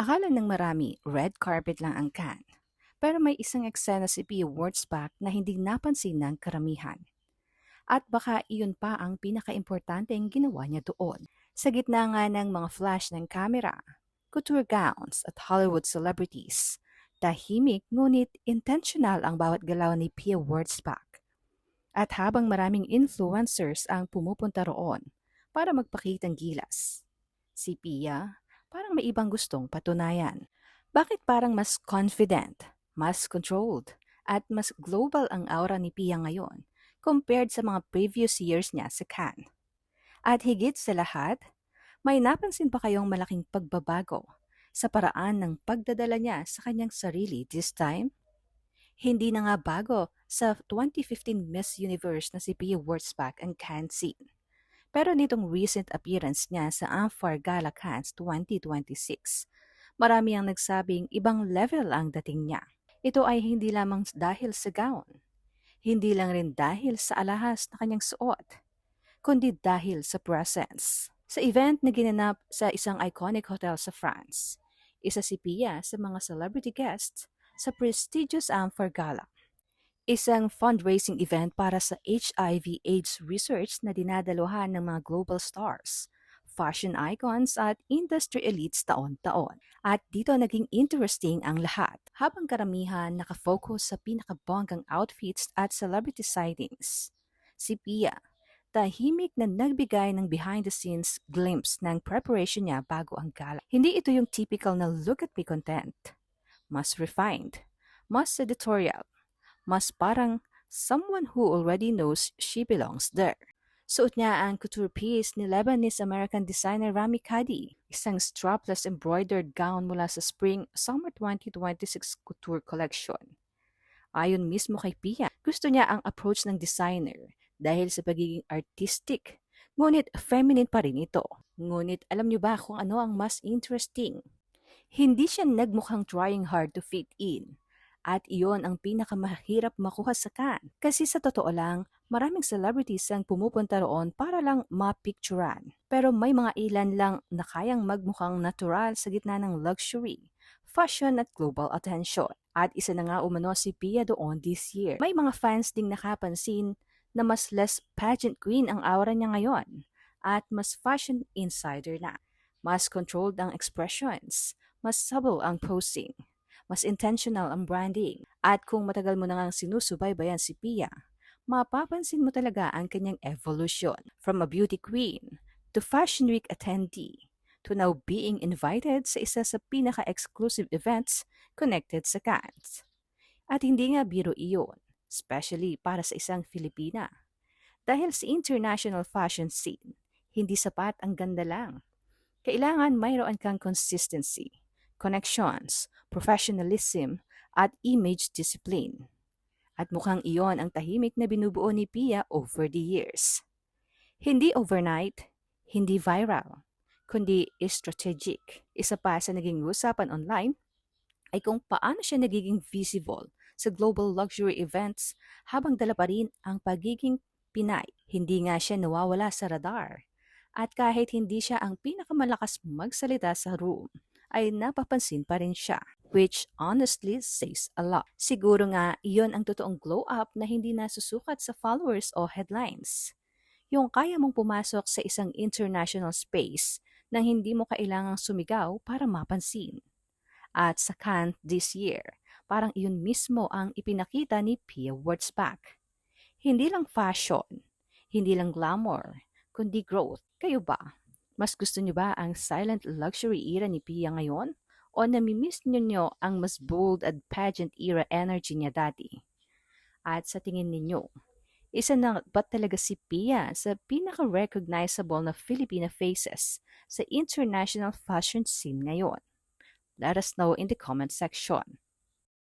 Akala ng marami, red carpet lang ang Cannes. Pero may isang eksena si Pia Wurtzbach na hindi napansin ng karamihan. At baka iyon pa ang pinakaimportanteng ginawa niya doon. Sa gitna nga ng mga flash ng camera, couture gowns at Hollywood celebrities, tahimik ngunit intentional ang bawat galaw ni Pia Wurtzbach. At habang maraming influencers ang pumupunta roon para magpakitang gilas, si Pia parang may ibang gustong patunayan. Bakit parang mas confident, mas controlled, at mas global ang aura ni Pia ngayon compared sa mga previous years niya sa Cannes? At higit sa lahat, may napansin pa kayong malaking pagbabago sa paraan ng pagdadala niya sa kanyang sarili this time? Hindi na nga bago sa 2015 Miss Universe na si Pia Wurtzbach ang Cannes scene. Pero nitong recent appearance niya sa Amphar Gala Cannes 2026, marami ang nagsabing ibang level ang dating niya. Ito ay hindi lamang dahil sa gown, hindi lang rin dahil sa alahas na kanyang suot, kundi dahil sa presence. Sa event na ginanap sa isang iconic hotel sa France, isa si Pia sa mga celebrity guests sa prestigious Amphar Gala, isang fundraising event para sa HIV/AIDS research na dinadaluhan ng mga global stars, fashion icons at industry elites taon-taon. At dito naging interesting ang lahat, habang karamihan nakafocus sa pinakabonggang outfits at celebrity sightings. Si Pia, tahimik na nagbigay ng behind-the-scenes glimpse ng preparation niya bago ang gala. Hindi ito yung typical na look at me content. Mas refined, mas editorial, mas parang someone who already knows she belongs there. Suot niya ang couture piece ni Lebanese-American designer Rami Kadi, isang strapless embroidered gown mula sa Spring-Summer 2026 couture collection. Ayon mismo kay Pia, gusto niya ang approach ng designer dahil sa pagiging artistic, ngunit feminine pa rin ito. Ngunit alam niyo ba kung ano ang mas interesting? Hindi siya nagmukhang trying hard to fit in. At iyon ang pinakamahirap makuha sa Cannes. Kasi sa totoo lang, maraming celebrities ang pumupunta roon para lang mapicturan. Pero may mga ilan lang na kayang magmukhang natural sa gitna ng luxury, fashion at global attention. At isa na nga umano si Pia doon this year. May mga fans ding nakapansin na mas less pageant queen ang aura niya ngayon at mas fashion insider na. Mas controlled ang expressions, mas subtle ang posing, mas intentional ang branding. At kung matagal mo na ngang sinusubaybayan si Pia, mapapansin mo talaga ang kanyang evolution from a beauty queen to fashion week attendee to now being invited sa isa sa pinaka-exclusive events connected sa Cannes. At hindi nga biro iyon, especially para sa isang Filipina. Dahil sa international fashion scene, hindi sapat ang ganda lang. Kailangan mayroon kang consistency, connections, professionalism, at image discipline. At mukhang iyon ang tahimik na binubuo ni Pia over the years. Hindi overnight, hindi viral, kundi strategic. Isa pa sa naging usapan online ay kung paano siya nagiging visible sa global luxury events habang dala pa rin ang pagiging Pinay. Hindi nga siya nawawala sa radar. At kahit hindi siya ang pinakamalakas magsalita sa room, ay napapansin pa rin siya, which honestly says a lot. Siguro nga iyon ang totoong glow up na hindi nasusukat sa followers o headlines. Yung kaya mong pumasok sa isang international space nang hindi mo kailangang sumigaw para mapansin. At sa Cannes this year, parang iyon mismo ang ipinakita ni Pia Wurtzbach. Hindi lang fashion, hindi lang glamour, kundi growth. Kayo ba? Mas gusto niyo ba ang silent luxury era ni Pia ngayon? O namimiss niyo ang mas bold at pageant era energy niya dati? At sa tingin ninyo, isa na ba talaga si Pia sa pinaka-recognizable na Filipina faces sa international fashion scene ngayon? Let us know in the comment section.